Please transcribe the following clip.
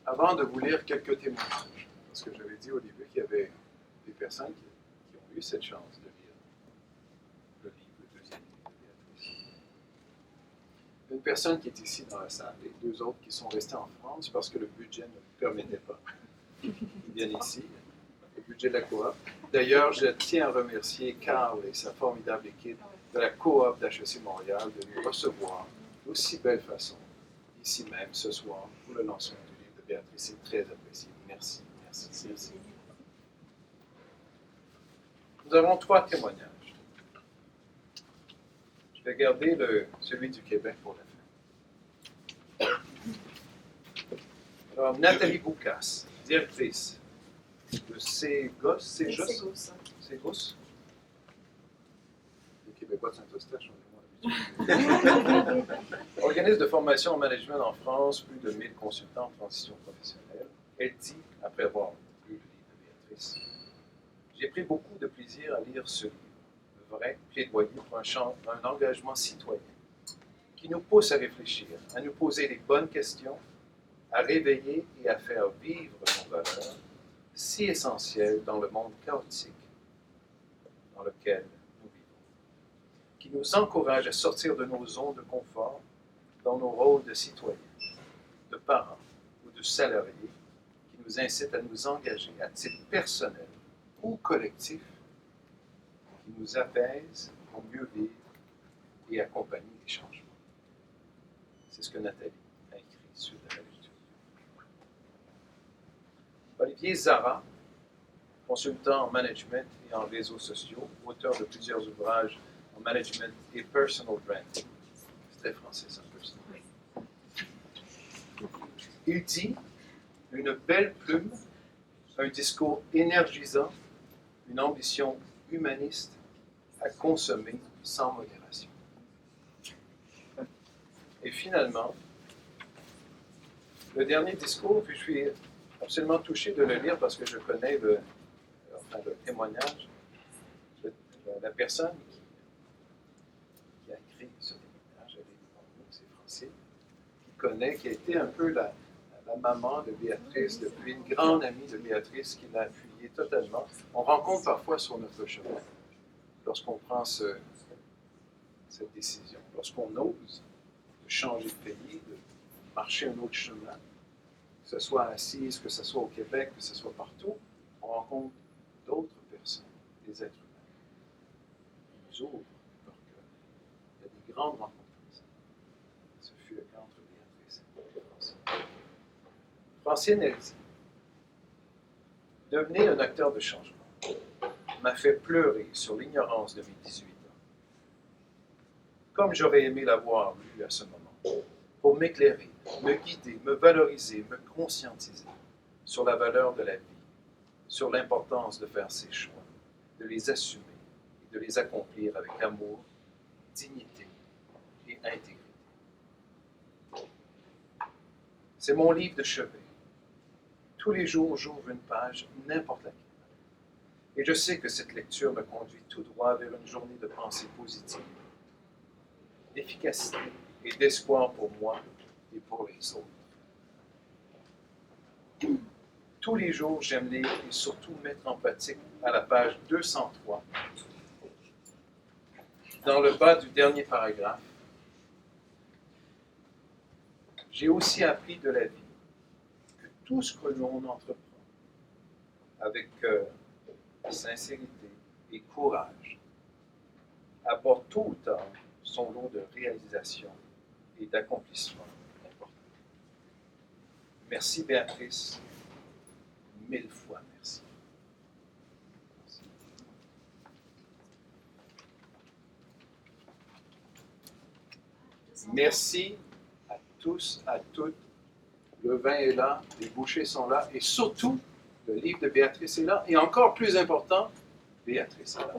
avant de vous lire quelques témoignages, parce que j'avais dit au début qu'il y avait des personnes qui ont eu cette chance de lire le livre, le deuxième livre de Béatrice. Une personne qui est ici dans la salle et deux autres qui sont restés en France parce que le budget ne le permettait pas. Ils viennent ici, le budget de la coop. D'ailleurs, je tiens à remercier Carl et sa formidable équipe de la coop d'HEC Montréal de nous recevoir d'aussi belle façon, ici même, ce soir, pour le lancement du livre de Béatrice. C'est très apprécié. Merci, merci, merci. Nous avons 3 témoignages. Je vais garder celui du Québec pour la fin. Alors, Nathalie Boucas, directrice de Ségos. Les Québécois de Saint-Eustache ont moins l'habitude. Organisme de formation en management en France, plus de 1000 consultants en transition professionnelle. Elle dit, après avoir lu le livre de Béatrice, « J'ai pris beaucoup de plaisir à lire ce livre, le vrai plaidoyer pour un engagement citoyen qui nous pousse à réfléchir, à nous poser les bonnes questions, à réveiller et à faire vivre nos valeurs, si essentielles dans le monde chaotique dans lequel nous vivons, qui nous encourage à sortir de nos zones de confort dans nos rôles de citoyens, de parents ou de salariés, qui nous incite à nous engager à titre personnel ou collectif, qui nous apaise pour mieux vivre et accompagner les changements. » C'est ce que Nathalie a écrit sur la lecture. Olivier Zara, consultant en management et en réseaux sociaux, auteur de plusieurs ouvrages en management et personal branding. C'est très français, ça, personal. Il dit « Une belle plume, un discours énergisant, une ambition humaniste à consommer sans modération. » Et finalement, le dernier discours, puis je suis absolument touché de le lire parce que je connais le témoignage de la personne qui a écrit ce témoignage, elle est devant nous, c'est Francine, qui a été un peu la maman de Béatrice, depuis une grande amie de Béatrice qui l'a appuyée totalement. On rencontre parfois sur notre chemin, lorsqu'on prend cette décision, lorsqu'on ose de changer de pays, de marcher un autre chemin, que ce soit à Assise, que ce soit au Québec, que ce soit partout, on rencontre d'autres personnes, des êtres humains, qui nous ouvrent leur cœur. Il y a des grandes rencontres comme ça. Ce fut le cas entre Béatrice et Francine. Francine, elle dit « Devenez un acteur de changement m'a fait pleurer sur l'ignorance de mes 18 ans. Comme j'aurais aimé l'avoir lu à ce moment, pour m'éclairer, me guider, me valoriser, me conscientiser sur la valeur de la vie, sur l'importance de faire ses choix, de les assumer et de les accomplir avec amour, dignité et intégrité. C'est mon livre de chevet. Tous les jours, j'ouvre une page, n'importe laquelle. Et je sais que cette lecture me conduit tout droit vers une journée de pensée positive, d'efficacité et d'espoir pour moi et pour les autres. Tous les jours, j'aime lire et surtout mettre en pratique à la page 203, dans le bas du dernier paragraphe. J'ai aussi appris de la vie que tout ce que l'on entreprend avec sincérité et courage apporte tôt ou tard son lot de réalisation et d'accomplissement important. Merci Béatrice, 1000 fois merci. Merci à tous, à toutes. Le vin est là, les bouchées sont là, et surtout, le livre de Béatrice est là, et encore plus important, Béatrice est là.